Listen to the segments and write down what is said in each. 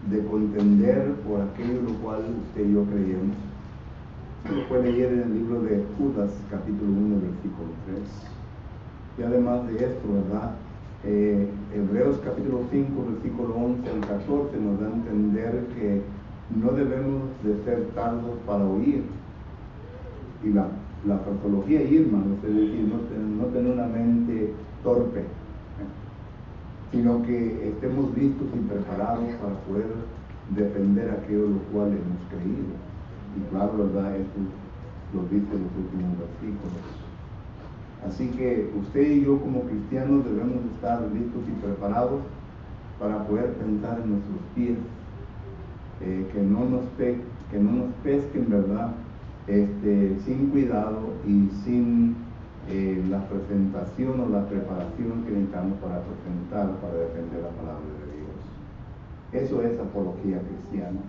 de contender por aquello lo cual usted y yo creemos. Se puede leer en el libro de Judas, capítulo 1, versículo 3. Y además de esto, ¿verdad? Hebreos capítulo 5, versículo 11 al 14 nos da a entender que no debemos de ser tardos para oír. Y la patología Irma, es decir, no tener una mente torpe, sino que estemos listos y preparados para poder defender aquello lo cual hemos creído. Y claro, ¿verdad? Eso lo dice los últimos versículos. Así que usted y yo como cristianos debemos estar listos y preparados para poder pensar en nuestros pies, que no nos pesquen, ¿verdad? Sin cuidado y sin la presentación o la preparación que necesitamos para presentar, para defender la palabra de Dios. Eso es apología cristiana.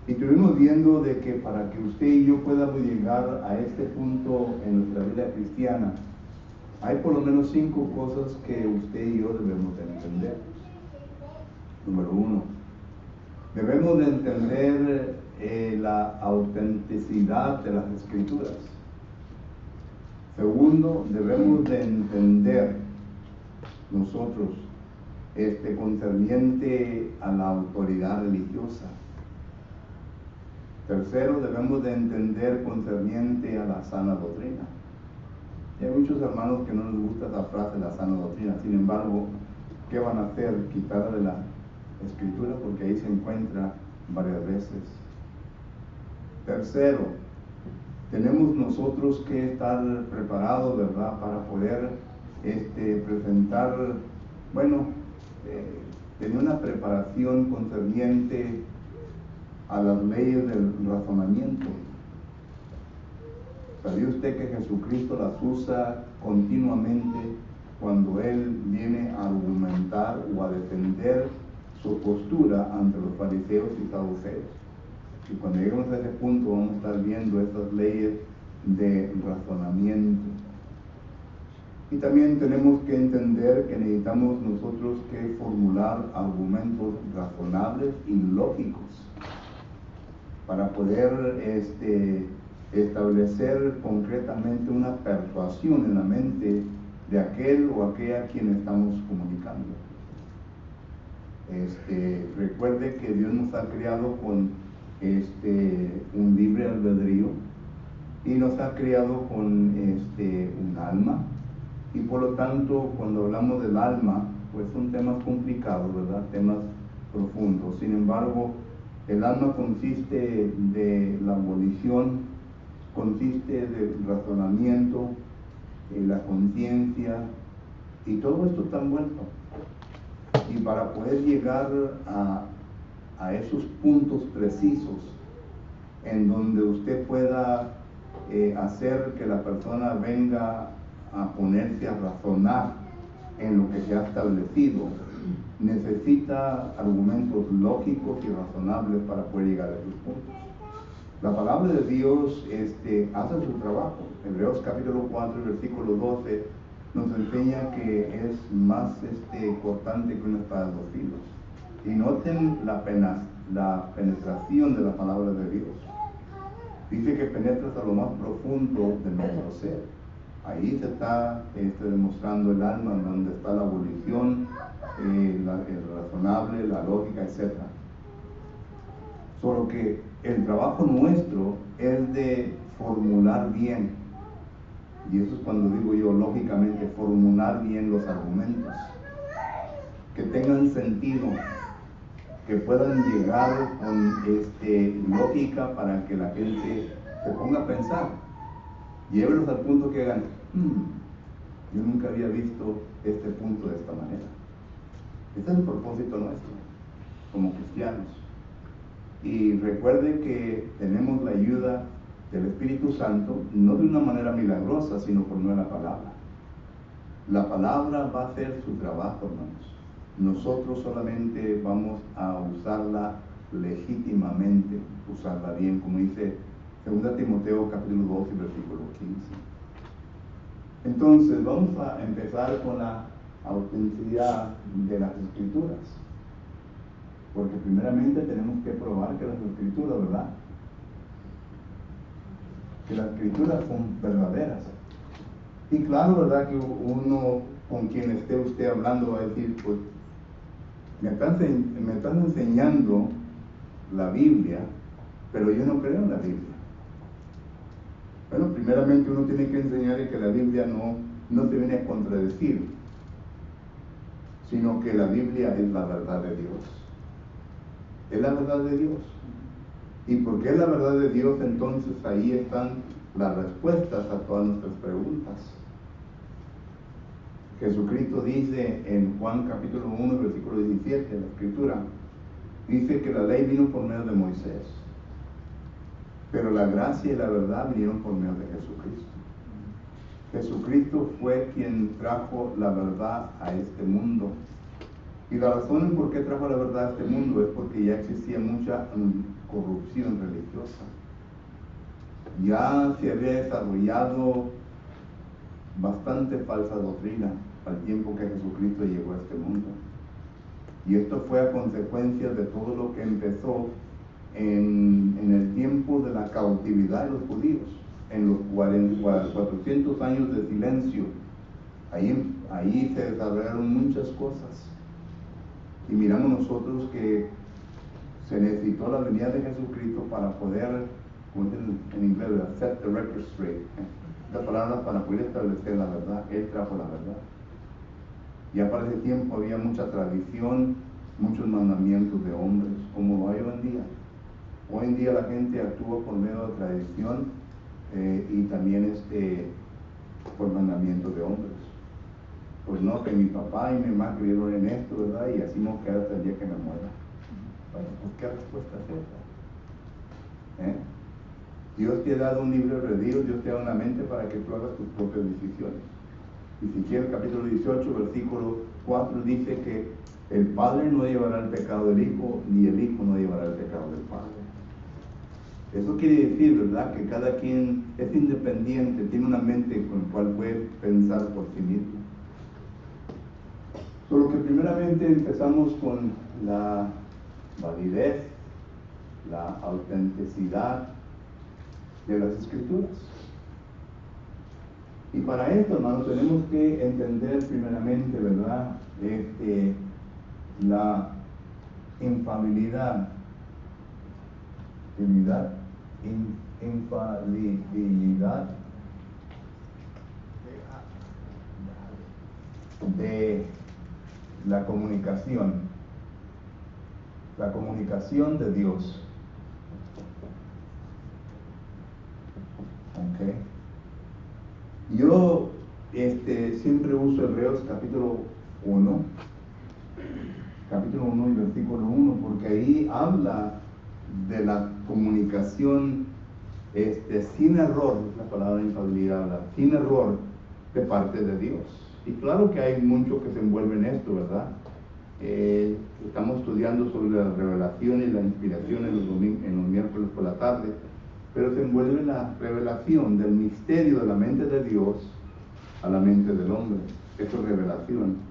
Y estuvimos viendo de que para que usted y yo podamos llegar a este punto en nuestra vida cristiana, hay por lo menos 5 cosas que usted y yo debemos de entender. Número 1, debemos de entender la autenticidad de las Escrituras. Segundo, debemos de entender nosotros concerniente a la autoridad religiosa. Tercero, debemos de entender concerniente a la sana doctrina. Y hay muchos hermanos que no les gusta esa frase, la sana doctrina. Sin embargo, ¿qué van a hacer? Quitarla de la Escritura, porque ahí se encuentra varias veces. Tercero, tenemos nosotros que estar preparados, ¿verdad?, para poder presentar, tener una preparación concerniente a las leyes del razonamiento. ¿Sabía usted que Jesucristo las usa continuamente cuando Él viene a argumentar o a defender su postura ante los fariseos y saduceos? Y cuando lleguemos a ese punto vamos a estar viendo estas leyes de razonamiento. Y también tenemos que entender que necesitamos nosotros que formular argumentos razonables y lógicos para poder establecer concretamente una persuasión en la mente de aquel o aquella a quien estamos comunicando. Recuerde que Dios nos ha creado con un libre albedrío y nos ha creado con un alma, y por lo tanto cuando hablamos del alma pues son temas complicados, ¿verdad? Temas profundos. Sin embargo, el alma consiste de la volición, consiste del razonamiento, la conciencia, y todo esto está envuelto. Y para poder llegar a esos puntos precisos en donde usted pueda hacer que la persona venga a ponerse a razonar en lo que se ha establecido, necesita argumentos lógicos y razonables para poder llegar a esos puntos. La palabra de Dios hace su trabajo. Hebreos capítulo 4, versículo 12 nos enseña que es más cortante que una espada de 2 filos. Y noten la penetración de la palabra de Dios. Dice que penetra hasta lo más profundo de nuestro ser. Ahí se está demostrando el alma, donde está la volición, el razonable, la lógica, etc. Solo que el trabajo nuestro es de formular bien, y eso es cuando digo yo lógicamente, formular bien los argumentos, que tengan sentido, que puedan llegar con lógica para que la gente se ponga a pensar. Llévelos al punto que hagan, yo nunca había visto este punto de esta manera. Ese es el propósito nuestro como cristianos. Y recuerde que tenemos la ayuda del Espíritu Santo, no de una manera milagrosa, sino por medio de la palabra. La palabra va a hacer su trabajo, hermanos. Nosotros solamente vamos a usarla legítimamente, usarla bien, como dice 2 Timoteo capítulo 2 y versículo 15. Entonces vamos a empezar con la autenticidad de las Escrituras. Porque primeramente tenemos que probar que las escrituras, ¿verdad? Que las escrituras son verdaderas. Y claro, ¿verdad? Que uno con quien esté usted hablando va a decir, pues, me están enseñando la Biblia, pero yo no creo en la Biblia. Bueno, primeramente uno tiene que enseñarle que la Biblia no te viene a contradecir, sino que la Biblia es la verdad de Dios. Es la verdad de Dios. ¿Y por qué es la verdad de Dios? Entonces ahí están las respuestas a todas nuestras preguntas. Jesucristo dice en Juan capítulo 1, versículo 17 de la Escritura, dice que la ley vino por medio de Moisés, pero la gracia y la verdad vinieron por medio de Jesucristo. Jesucristo fue quien trajo la verdad a este mundo. Y la razón por qué trajo la verdad a este mundo es porque ya existía mucha corrupción religiosa. Ya se había desarrollado bastante falsa doctrina al tiempo que Jesucristo llegó a este mundo. Y esto fue a consecuencia de todo lo que empezó en el tiempo de la cautividad de los judíos, en los 400 años de silencio. Ahí se desarrollaron muchas cosas. Y miramos nosotros que se necesitó la venida de Jesucristo para poder, como dicen en inglés, set the record straight. La palabra para poder establecer la verdad. Él trajo la verdad. Ya para ese tiempo había mucha tradición, muchos mandamientos de hombres, como lo hay hoy en día. Hoy en día la gente actúa por medio de tradición y también por mandamientos de hombres. Pues no, que mi papá y mi mamá creyeron en esto, ¿verdad? Y así no queda hasta el día que me muera. Bueno, pues ¿qué respuesta es esa? Dios te ha dado un libre albedrío, Dios te ha dado una mente para que tú hagas tus propias decisiones. Y si quiere, capítulo 18, versículo 4 dice que el Padre no llevará el pecado del Hijo, ni el Hijo no llevará el pecado del Padre. Eso quiere decir, ¿verdad?, que cada quien es independiente, tiene una mente con la cual puede pensar por sí mismo. Solo que primeramente empezamos con la validez, la autenticidad de las Escrituras. Y para esto, hermanos, tenemos que entender primeramente, ¿verdad?, la infalibilidad de la comunicación de Dios. Okay. Yo siempre uso Hebreos capítulo 1 y versículo 1, porque ahí habla de la comunicación sin error, la palabra infalibilidad habla, sin error de parte de Dios. Y claro que hay mucho que se envuelve en esto, ¿verdad? Estamos estudiando sobre la revelación y la inspiración en los miércoles por la tarde, pero se envuelve la revelación del misterio de la mente de Dios a la mente del hombre. Eso es revelación.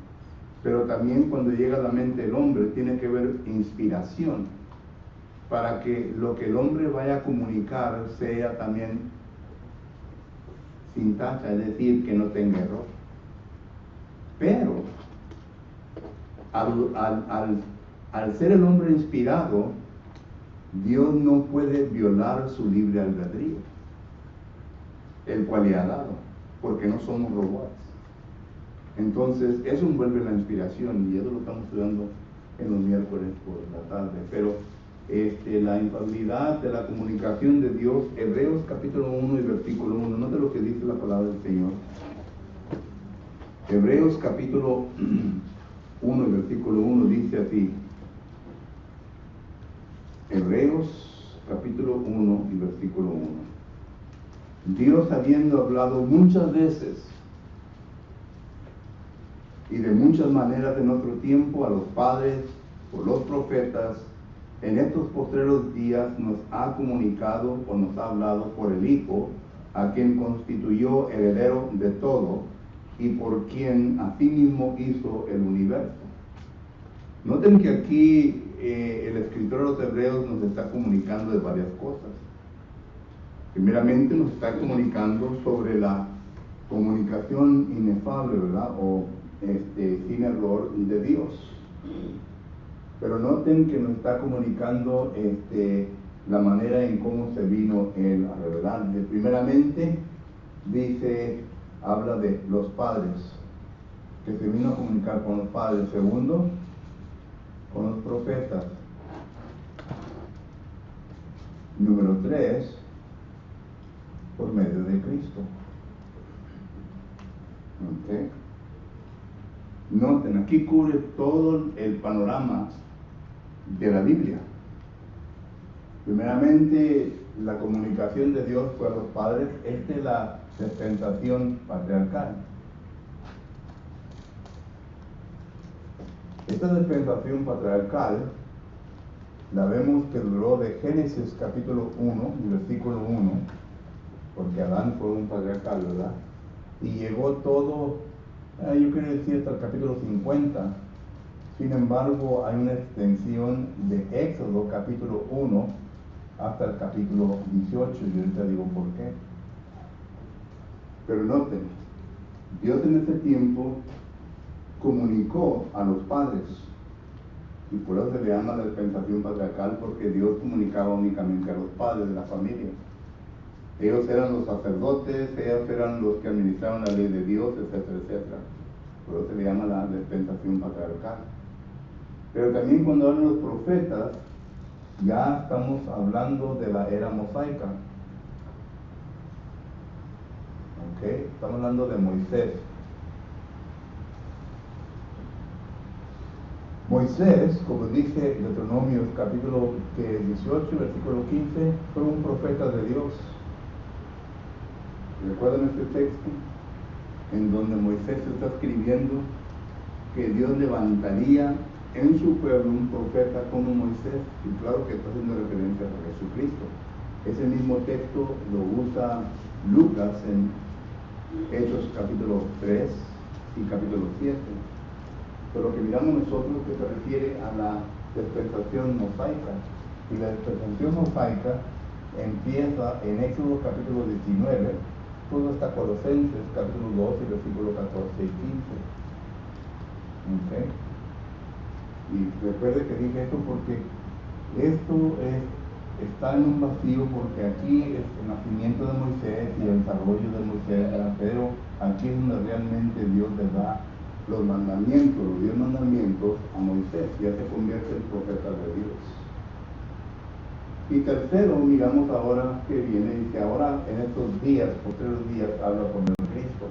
Pero también cuando llega a la mente del hombre tiene que haber inspiración para que lo que el hombre vaya a comunicar sea también sin tacha, es decir, que no tenga error. Pero al ser el hombre inspirado, Dios no puede violar su libre albedrío, el cual le ha dado, porque no somos robots. Entonces, eso envuelve la inspiración, y eso lo estamos estudiando en los miércoles por la tarde. Pero la infalibilidad de la comunicación de Dios, Hebreos capítulo 1 y versículo 1, note lo que dice la palabra del Señor. Hebreos capítulo 1 y versículo 1 dice así. Hebreos capítulo 1 y versículo 1. Dios, habiendo hablado muchas veces y de muchas maneras en otro tiempo a los padres por los profetas, en estos postreros días nos ha comunicado o nos ha hablado por el Hijo, a quien constituyó heredero de todo y por quien asimismo hizo el universo. Noten que aquí el escritor de los Hebreos nos está comunicando de varias cosas. Primeramente nos está comunicando sobre la comunicación inefable, ¿verdad? O sin error de Dios. Pero noten que nos está comunicando la manera en cómo se vino Él a revelar. Primeramente, habla de los padres, que se vino a comunicar con los padres. Segundo, con los profetas. Número 3, por medio de Cristo. ¿Okay? Noten, aquí cubre todo el panorama de la Biblia. Primeramente, la comunicación de Dios fue a los padres. Esta es la dispensación patriarcal. Esta dispensación patriarcal la vemos que duró de Génesis capítulo 1, versículo 1, porque Adán fue un patriarcal, ¿verdad? Y llegó todo, yo quiero decir, hasta el capítulo 50. Sin embargo, hay una extensión de Éxodo capítulo 1 hasta el capítulo 18, y ahorita digo por qué. Pero noten, Dios en ese tiempo comunicó a los padres, y por eso se le llama la dispensación patriarcal, porque Dios comunicaba únicamente a los padres de la familia. Ellos eran los sacerdotes, ellos eran los que administraban la ley de Dios, etcétera, etcétera. Por eso se le llama la dispensación patriarcal. Pero también cuando hablan los profetas, ya estamos hablando de la era mosaica. ¿Okay? Estamos hablando de Moisés. Moisés, como dice Deuteronomio capítulo 18, versículo 15, fue un profeta de Dios. ¿Recuerdan este texto? En donde Moisés está escribiendo que Dios levantaría en su pueblo un profeta como Moisés, y claro que está haciendo referencia a Jesucristo. Ese mismo texto lo usa Lucas en Hechos capítulo 3 y capítulo 7. Pero lo que miramos nosotros que se refiere a la dispensación mosaica. Y la dispensación mosaica empieza en Éxodo capítulo 19, todo hasta Colosenses capítulo 2 y versículos 14 y 15. ¿Okay? Y recuerde que dije esto porque esto está en un vacío, porque aquí es el nacimiento de Moisés y el desarrollo de Moisés, pero aquí es donde realmente Dios le da los mandamientos, los 10 mandamientos a Moisés, ya se convierte en profeta de Dios. Y tercero, miramos ahora que viene, dice ahora en estos días, posteriores días, habla por medio de Cristo.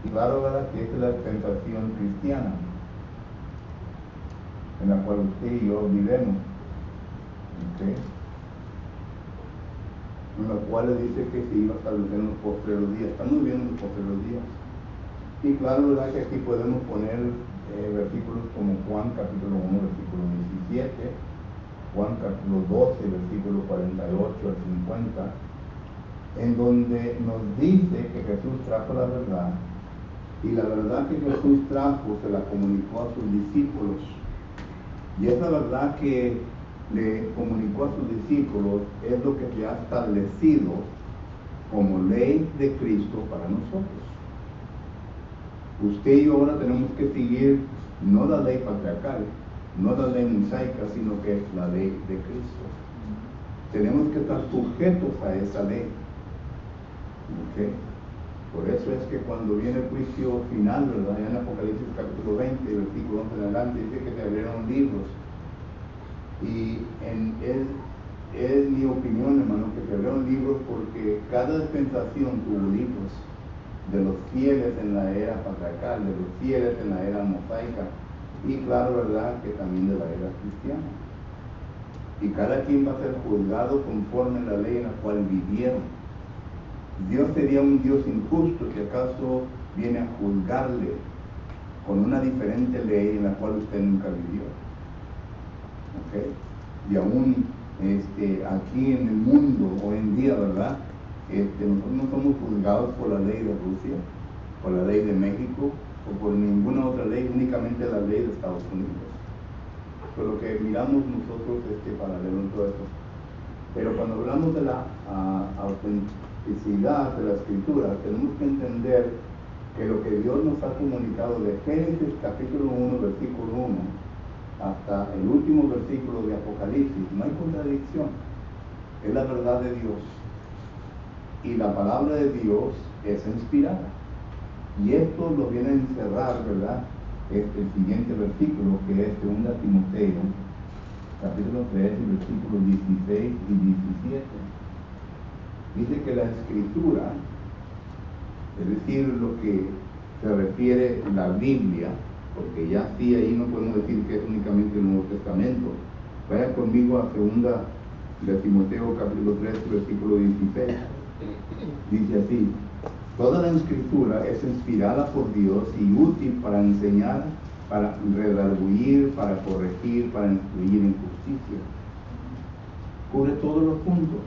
Y claro, ¿verdad?, que esta es la dispensación cristiana, en la cual usted y yo vivimos. ¿Okay? En la cual dice que se iba a establecer en los posteriores días. Estamos viendo en los posteriores días. Y claro, ¿verdad?, que aquí podemos poner versículos como Juan capítulo 1, versículo 17, Juan capítulo 12, versículo 48 al 50, en donde nos dice que Jesús trajo la verdad, y la verdad que Jesús trajo se la comunicó a sus discípulos. Y esa verdad que le comunicó a sus discípulos es lo que se ha establecido como ley de Cristo para nosotros. Usted y yo ahora tenemos que seguir no la ley patriarcal, no la ley mosaica, sino que la ley de Cristo. Tenemos que estar sujetos a esa ley. ¿Okay? Por eso es que cuando viene el juicio final, ¿verdad?, en Apocalipsis capítulo 20, versículo 11 en adelante, dice que se abrieron libros. Y es mi opinión, hermano, que se abrieron libros porque cada dispensación tuvo libros. De los fieles en la era patriarcal, de los fieles en la era mosaica, y claro, verdad, que también de la era cristiana. Y cada quien va a ser juzgado conforme a la ley en la cual vivieron. Dios sería un Dios injusto si acaso viene a juzgarle con una diferente ley en la cual usted nunca vivió. ¿Okay? Y aún aquí en el mundo hoy en día, ¿verdad?, nosotros no somos juzgados por la ley de Rusia, por la ley de México o por ninguna otra ley, únicamente la ley de Estados Unidos. por lo que miramos nosotros paralelo en todo esto. Pero cuando hablamos de la autenticidad de la Escritura, tenemos que entender que lo que Dios nos ha comunicado de Génesis capítulo 1, versículo 1, hasta el último versículo de Apocalipsis, no hay contradicción. Es la verdad de Dios. Y la palabra de Dios es inspirada. Y esto lo viene a encerrar, ¿verdad? El siguiente versículo, que es 2 Timoteo, capítulo 3, versículos 16 y 17. Dice que la Escritura, es decir, lo que se refiere a la Biblia, porque ya sí, ahí no podemos decir que es únicamente el Nuevo Testamento. Vaya conmigo a 2 Timoteo, capítulo 3, versículo 16. Dice así: toda la Escritura es inspirada por Dios y útil para enseñar, para redarguir, para corregir, para instruir en justicia. Cubre todos los puntos.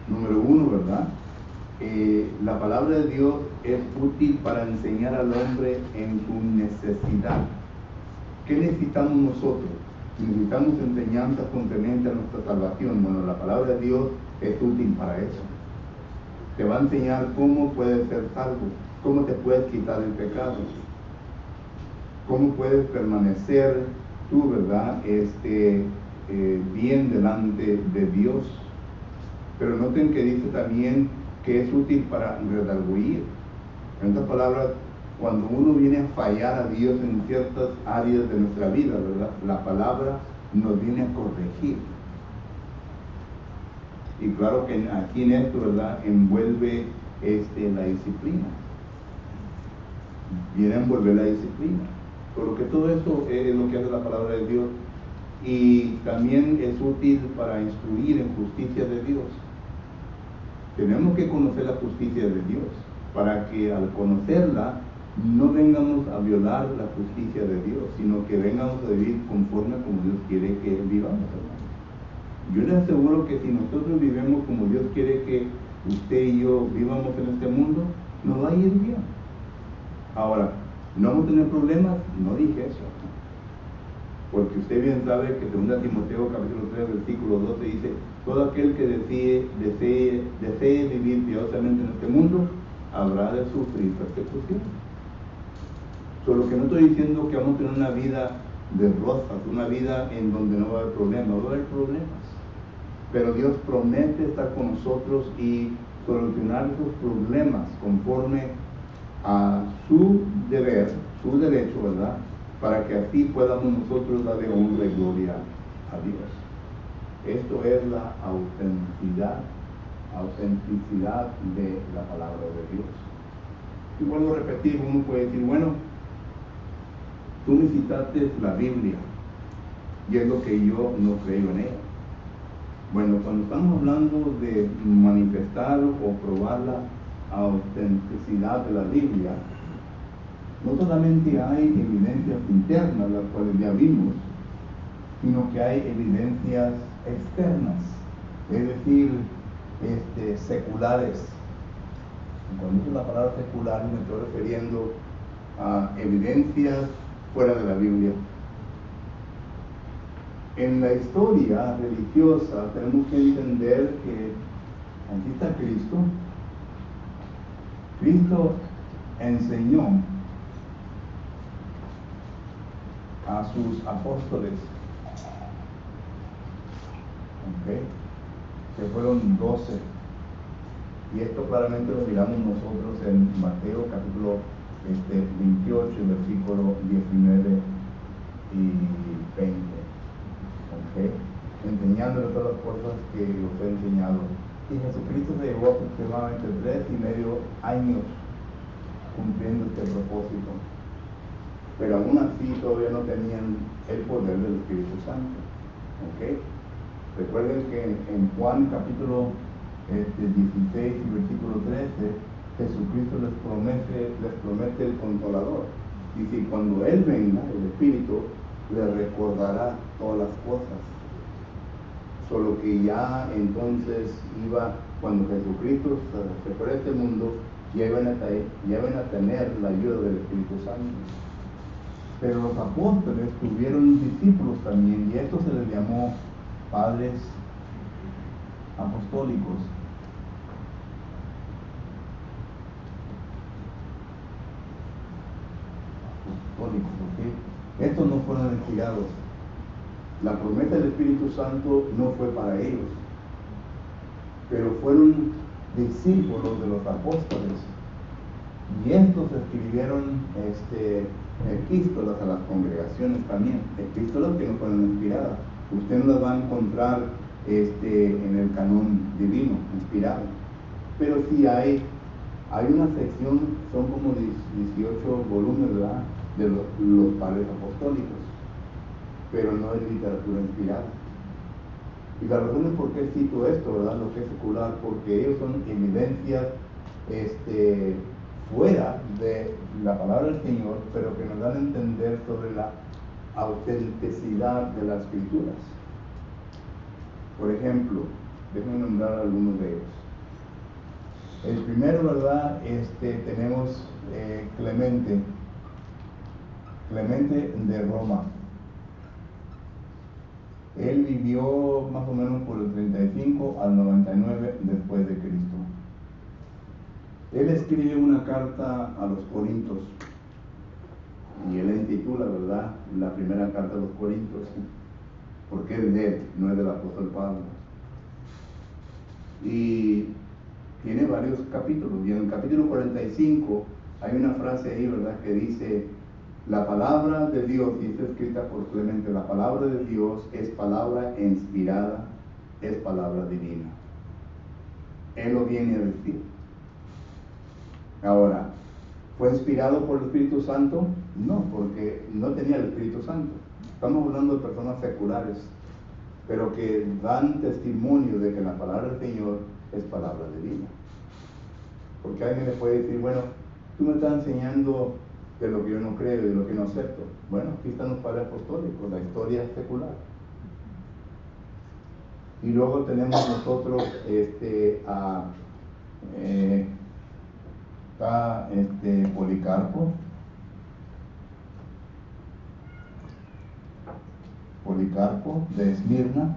Número 1, ¿verdad? La palabra de Dios es útil para enseñar al hombre en su necesidad. ¿Qué necesitamos nosotros? Necesitamos enseñanzas concernientes a nuestra salvación. Bueno, la palabra de Dios es útil para eso. Te va a enseñar cómo puedes ser salvo, cómo te puedes quitar el pecado, cómo puedes permanecer tú, ¿verdad? Bien delante de Dios. Pero noten que dice también que es útil para redarguir. En otras palabras, cuando uno viene a fallar a Dios en ciertas áreas de nuestra vida, ¿verdad? La palabra nos viene a corregir. Y claro que aquí en esto, ¿verdad?, envuelve la disciplina. Viene a envolver la disciplina. Por lo que todo esto es lo que hace la palabra de Dios. Y también es útil para instruir en justicia de Dios. Tenemos que conocer la justicia de Dios, para que al conocerla no vengamos a violar la justicia de Dios, sino que vengamos a vivir conforme a como Dios quiere que vivamos, hermano. Yo les aseguro que si nosotros vivimos como Dios quiere que usted y yo vivamos en este mundo, nos va a ir bien. Ahora, ¿no vamos a tener problemas? No dije eso. Porque usted bien sabe que 2 Timoteo capítulo 3, versículo 12 dice: todo aquel que desee vivir piadosamente en este mundo, habrá de sufrir persecución. Solo que no estoy diciendo que vamos a tener una vida de rosas, una vida en donde no va a haber problemas, va a haber problemas. Pero Dios promete estar con nosotros y solucionar esos problemas conforme a su deber, su derecho, ¿verdad? Para que así podamos nosotros darle honra y gloria a Dios. Esto es la autenticidad de la palabra de Dios. Y vuelvo a repetir, uno puede decir, bueno, tú necesitaste la Biblia, y es lo que yo no creo en ella. Bueno, cuando estamos hablando de manifestar o probar la autenticidad de la Biblia, no solamente hay evidencias internas, las cuales ya vimos, sino que hay evidencias externas, es decir, seculares. Cuando uso la palabra secular me estoy refiriendo a evidencias fuera de la Biblia. En la historia religiosa tenemos que entender que aquí está Cristo. Cristo enseñó a sus apóstoles, que fueron 12, y esto claramente lo miramos nosotros en Mateo capítulo 28, versículo 19 y 20, enseñándole todas las cosas que os he enseñado. Y Jesucristo se llevó aproximadamente 3,5 años cumpliendo este propósito, pero aún así todavía no tenían el poder del Espíritu Santo. Recuerden que en Juan capítulo 16 y versículo 13, Jesucristo les promete el Consolador. Dice, cuando Él venga, el Espíritu, le recordará todas las cosas. Solo que ya entonces cuando Jesucristo se fuera a este mundo, ya iban a tener la ayuda del Espíritu Santo. Pero los apóstoles tuvieron discípulos también, y esto se les llamó padres apostólicos. ¿Ok? Estos no fueron inspirados. La promesa del Espíritu Santo no fue para ellos, pero fueron discípulos de los apóstoles. Y estos escribieron epístolas a las congregaciones también, epístolas que no fueron inspiradas. Usted no las va a encontrar en el canon divino, inspirado. Pero sí hay una sección, son como 18 volúmenes, ¿verdad?, de los padres apostólicos, pero no es literatura inspirada. Y la razón es por qué cito esto, ¿verdad?, lo que es secular, porque ellos son evidencias fuera de la palabra del Señor, pero que nos dan a entender sobre la autenticidad de las escrituras. Por ejemplo, déjenme nombrar algunos de ellos. El primero, ¿verdad?, tenemos Clemente de Roma. Él vivió más o menos por el 35 al 99 después de Cristo. Él escribe una carta a los Corintios, y él intitula, ¿verdad?, la primera carta a los Corintios, porque es de él, no es del apóstol Pablo. Y tiene varios capítulos, y en el capítulo 45 hay una frase ahí, ¿verdad?, que dice: la palabra de Dios, y está escrita por Clemente, la palabra de Dios es palabra inspirada, es palabra divina. Él lo viene a decir. Ahora, ¿fue inspirado por el Espíritu Santo? No, porque no tenía el Espíritu Santo. Estamos hablando de personas seculares, pero que dan testimonio de que la palabra del Señor es palabra divina. Porque alguien le puede decir: bueno, tú me estás enseñando de lo que yo no creo y de lo que no acepto. Bueno, aquí están los padres apostólicos, la historia secular. Y luego tenemos nosotros está Policarpo de Esmirna.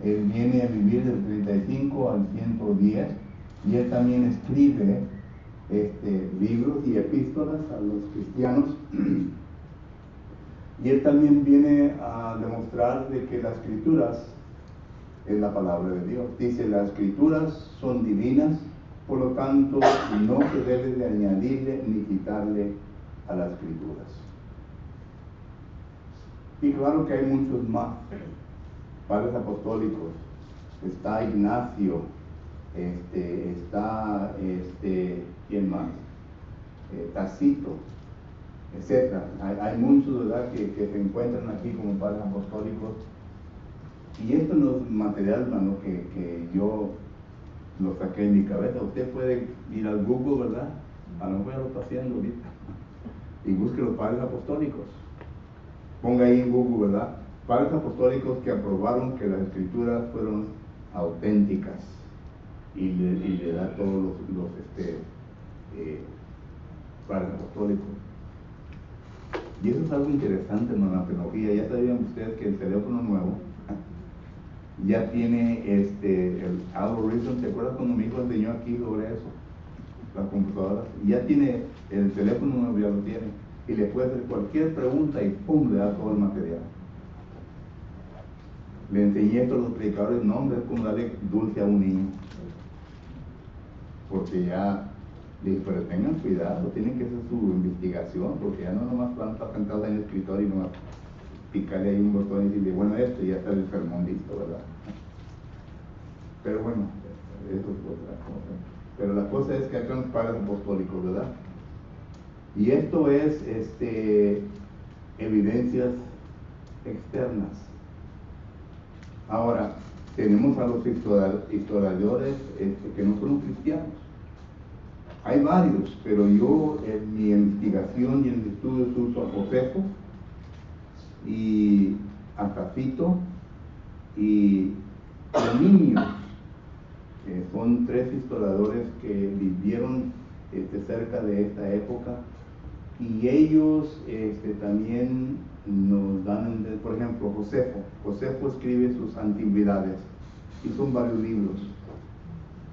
Él viene a vivir del 35 al 110, y él también escribe libros y epístolas a los cristianos. Y él también viene a demostrar de que las escrituras es la palabra de Dios. Dice: las escrituras son divinas, por lo tanto no se debe de añadirle ni quitarle a las escrituras. Y claro que hay muchos más padres apostólicos. Está Ignacio, ¿quién más? Tácito, etc. Hay muchos, ¿verdad?, que se encuentran aquí como padres apostólicos. Y esto no es material, hermano, que yo lo saqué en mi cabeza. Usted puede ir al Google, ¿verdad? A lo mejor ya lo está haciendo ahorita, y busque los padres apostólicos. Ponga ahí en Google, ¿verdad?, padres apostólicos que aprobaron que las escrituras fueron auténticas, y le da todos los padres apostólicos. Y eso es algo interesante en la tecnología. Ya sabían ustedes que el teléfono nuevo ya tiene el algoritmo. ¿Te acuerdas cuando mi hijo enseñó aquí sobre eso? Las computadoras. Ya tiene el teléfono nuevo, ya lo tiene, y le puede hacer cualquier pregunta y ¡pum!, le da todo el material. Le enseñé esto a los predicadores: no, hombre, es como darle dulce a un niño, porque ya, pero tengan cuidado, tienen que hacer su investigación, porque ya no nomás van a estar sentados en el escritorio y nomás picarle ahí un botón y decirle: bueno, esto, y ya está el sermón listo, ¿verdad? Pero bueno, eso es otra cosa. Pero la cosa es que hay unos padres apostólicos, ¿verdad? Y esto es evidencias externas. Ahora, tenemos a los historiadores que no son cristianos. Hay varios, pero yo en mi investigación y en mi estudio uso a Josefo y a Tácito y Plinio. Son tres historiadores que vivieron cerca de esta época, Y ellos también nos dan, por ejemplo, Josefo escribe sus antigüedades y son varios libros.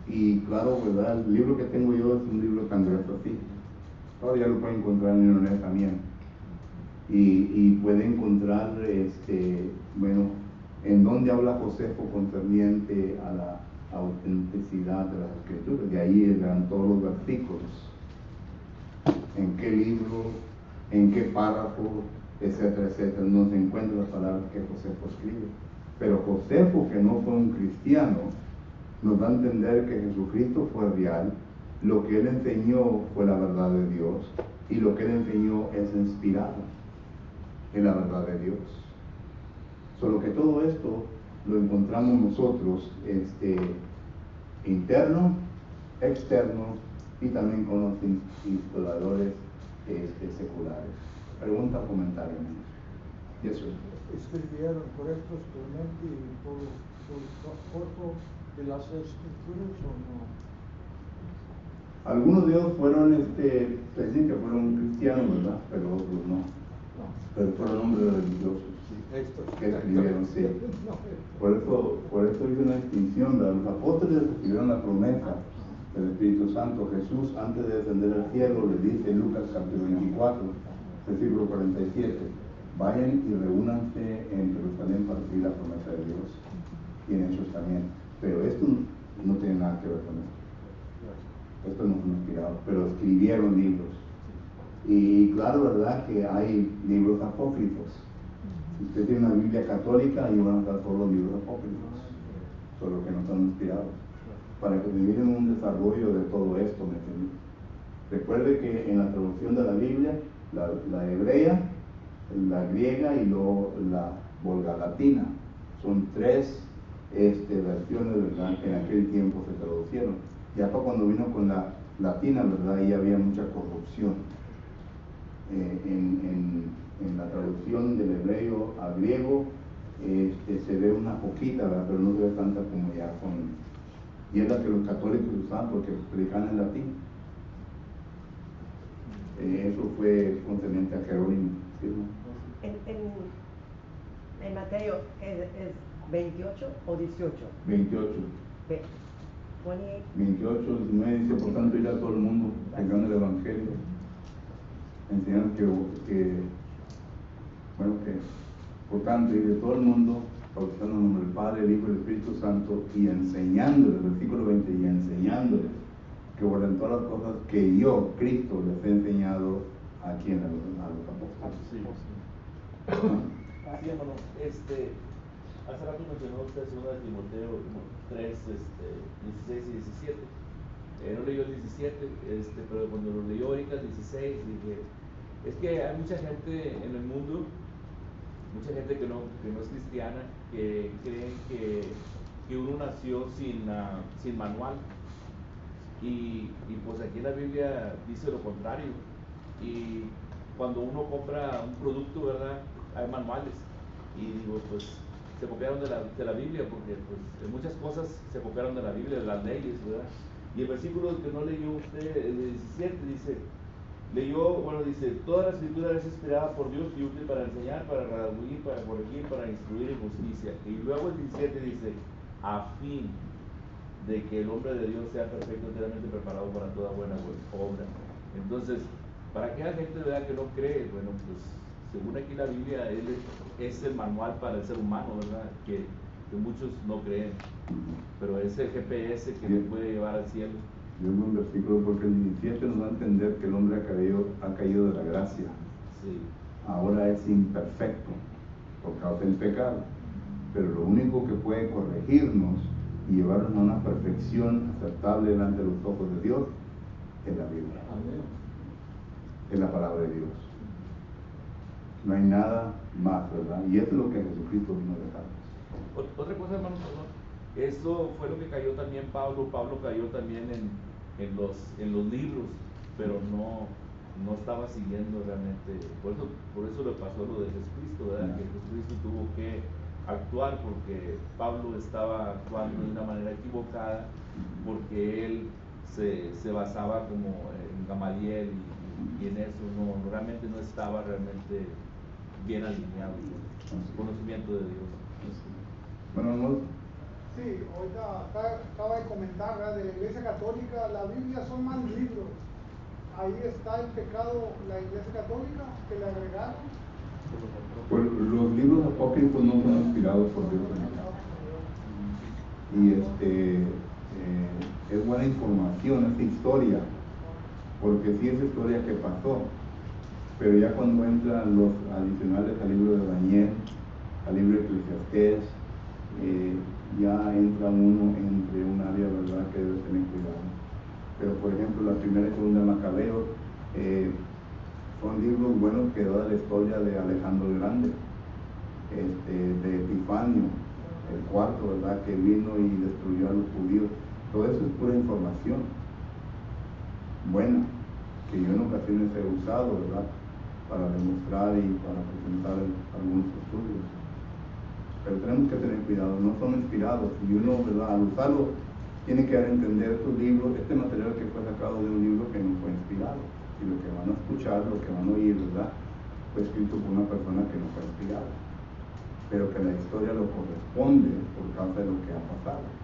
Y claro, ¿verdad? El libro que tengo yo es un libro tan grueso así. Ahora ya lo pueden encontrar en internet también. Y puede encontrar, bueno, en donde habla Josefo concerniente a la autenticidad de las escrituras. De ahí están todos los versículos. En qué libro, en qué párrafo, etcétera, etcétera, no se encuentran las palabras que Josefo escribe. Pero Josefo, que no fue un cristiano, nos da a entender que Jesucristo fue real, lo que él enseñó fue la verdad de Dios, y lo que él enseñó es inspirado en la verdad de Dios. Solo que todo esto lo encontramos nosotros, interno, externo, y también con los historiadores seculares. Pregunta o comentario. Eso es. ¿Escribieron correctamente y por corto de las escrituras o no? Algunos de ellos fueron, se dicen que fueron cristianos, ¿verdad? Pero otros no. Pero fueron hombres religiosos que escribieron, sí. Por eso hice una distinción, ¿verdad? Los apóstoles recibieron la promesa del Espíritu Santo. Jesús, antes de descender al cielo, les dice en Lucas capítulo 24, versículo 47, vayan y reúnanse en Jerusalén para recibir la promesa de Dios. Y en Hechos también. Pero esto no tiene nada que ver con esto. Esto no fue inspirado, pero escribieron libros. Y claro, ¿verdad? Que hay libros apócrifos. Si usted tiene una Biblia católica, ahí van a estar todos los libros apócrifos, solo que no están inspirados. Para que miren un desarrollo de todo esto, ¿me entiendes? Recuerde que en la traducción de la Biblia, la hebrea, la griega y luego la volga-latina, son tres versiones, ¿verdad? Que en aquel tiempo se traducieron. Ya para cuando vino con la latina, ¿verdad? Ahí había mucha corrupción. En la traducción del hebreo a griego se ve una poquita, ¿verdad? Pero no se ve tanta como ya con... Y es la que los católicos usaban porque predicaban en latín. Eso fue concerniente a Jerónimo, ¿sí, no? En Mateo, ¿es 28 o 18? 28. 28, 19 dice, por tanto, ir a todo el mundo, predicando el Evangelio, enseñando que por tanto, ir de todo el mundo, bautizando en el nombre del Padre, el Hijo y el Espíritu Santo, y enseñándoles, versículo 20, y enseñándoles que guarden todas las cosas que yo, Cristo, les he enseñado aquí a los apóstoles. Sí, hermano, hace rato mencionó usted 2 Timoteo 3, 16 y 17. No leyó el 17, pero cuando lo leyó ahorita el 16, dije, es que hay mucha gente en el mundo, mucha gente que no es cristiana, que creen que uno nació sin manual. Y pues aquí en la Biblia dice lo contrario. Y cuando uno compra un producto, ¿verdad? Hay manuales. Y digo, pues se copiaron de la Biblia, porque pues en muchas cosas se copiaron de la Biblia, de las leyes, ¿verdad? Y el versículo que no leyó usted, el 17, dice, dice, toda la escritura es inspirada por Dios y útil para enseñar, para redarguir, para corregir, para instruir en justicia. Y luego el 17 dice, a fin de que el hombre de Dios sea perfecto, enteramente preparado para toda buena obra. Entonces, para aquella gente, ¿verdad?, que no cree, bueno, pues según aquí la Biblia, él es el manual para el ser humano, ¿verdad?, que muchos no creen, pero es el GPS que le puede llevar al cielo. Yo un versículo porque el 17 nos da a entender que el hombre ha caído de la gracia. Sí. Ahora es imperfecto por causa del pecado, pero lo único que puede corregirnos y llevarnos a una perfección aceptable delante de los ojos de Dios es la Biblia. Amén. Es la palabra de Dios. No hay nada más, ¿verdad? Y eso es lo que Jesucristo vino a dejar. Otra cosa, hermano, perdón. Eso fue lo que cayó también Pablo. Pablo cayó también en los libros, pero no estaba siguiendo realmente. Por eso le pasó lo de Jesucristo, ¿verdad? Que Jesucristo tuvo que actuar porque Pablo estaba actuando de una manera equivocada, porque él se basaba como en Gamaliel y y en eso realmente no estaba realmente bien alineado con su conocimiento de Dios. Bueno, no. Sí, ahorita acaba de comentar, ¿verdad? De la Iglesia Católica, la Biblia son más libros. Ahí está el pecado, la Iglesia Católica, que le agregaron. Pues los libros apócrifos no son inspirados por Dios. Y es buena información, es historia, porque sí es historia que pasó, pero ya cuando entran los adicionales al libro de Daniel, al libro de Eclesiastés, ya entra uno entre un área, ¿verdad?, que debe tener cuidado. Pero por ejemplo, la primera y segunda de Macabeos son libros buenos que da la historia de Alejandro el Grande, de Epifanio, el cuarto, ¿verdad?, que vino y destruyó a los judíos. Todo eso es pura información buena, que yo en ocasiones he usado, ¿verdad?, para demostrar y para presentar algunos estudios. Pero tenemos que tener cuidado, no son inspirados, y uno, ¿verdad?, al usarlo tiene que dar a entender estos libros, este material que fue sacado de un libro que no fue inspirado, y lo que van a escuchar, lo que van a oír, ¿verdad?, fue escrito por una persona que no fue inspirada, pero que la historia lo corresponde por causa de lo que ha pasado.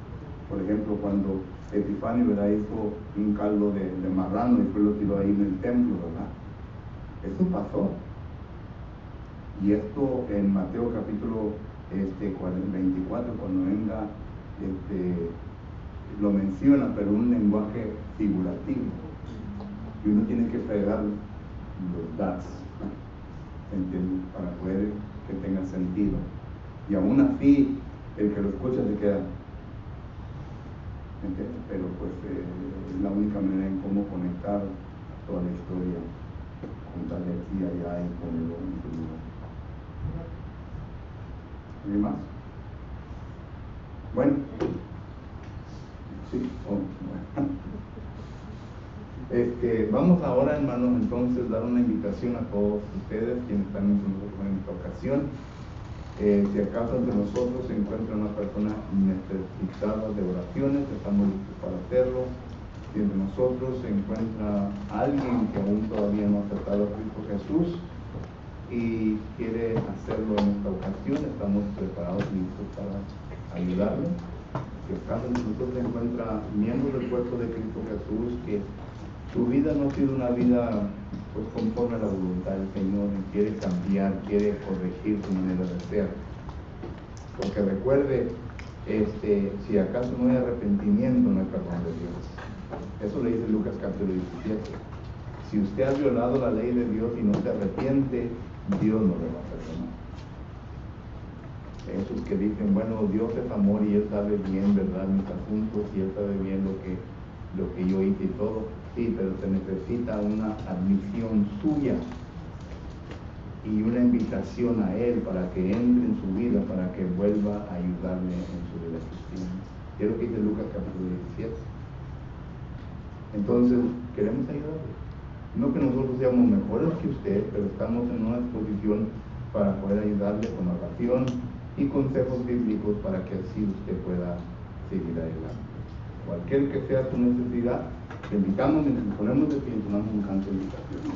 Por ejemplo, cuando Epifanio, ¿verdad?, hizo un caldo de marrano y fue lo tiró ahí en el templo, ¿verdad?, eso pasó. Y esto en Mateo capítulo 24, cuando venga, lo menciona, pero en un lenguaje figurativo. Y uno tiene que pegar los das, ¿entiendes?, para poder que tenga sentido. Y aún así, el que lo escucha se queda, ¿entiendes? Pero pues es la única manera en cómo conectar toda la historia con tal de aquí, allá y ponerlo en su lugar. ¿Hay más? Bueno. Sí, bueno. Vamos ahora, hermanos, entonces dar una invitación a todos ustedes quienes están con nosotros en esta ocasión. Si acaso entre nosotros se encuentra una persona necesitada de oraciones, estamos listos para hacerlo. Si entre nosotros se encuentra alguien que aún todavía no ha aceptado a Cristo Jesús y quiere hacerlo en esta ocasión, estamos preparados y listos para ayudarle. Si acaso entre nosotros se encuentra miembro del cuerpo de Cristo Jesús que su vida no ha sido una vida pues conforme a la voluntad del Señor y quiere cambiar, quiere corregir su manera de ser, porque recuerde, si acaso no hay arrepentimiento, no hay perdón de Dios. Eso le dice Lucas capítulo 17. Si usted ha violado la ley de Dios y no se arrepiente, Dios no le va a perdonar. Esos que dicen, bueno, Dios es amor y Él sabe bien, ¿verdad?, mis asuntos, y Él sabe bien lo que yo hice y todo. Sí, pero se necesita una admisión suya y una invitación a Él para que entre en su vida, para que vuelva a ayudarle en su vida cristiana. Y es lo que dice Lucas capítulo 17. Entonces, queremos ayudarle. No que nosotros seamos mejores que usted, pero estamos en una disposición para poder ayudarle con oración y consejos bíblicos para que así usted pueda seguir adelante. Cualquier que sea su necesidad, te invitamos, mientras ponemos de pie, tomamos un canto de invitación.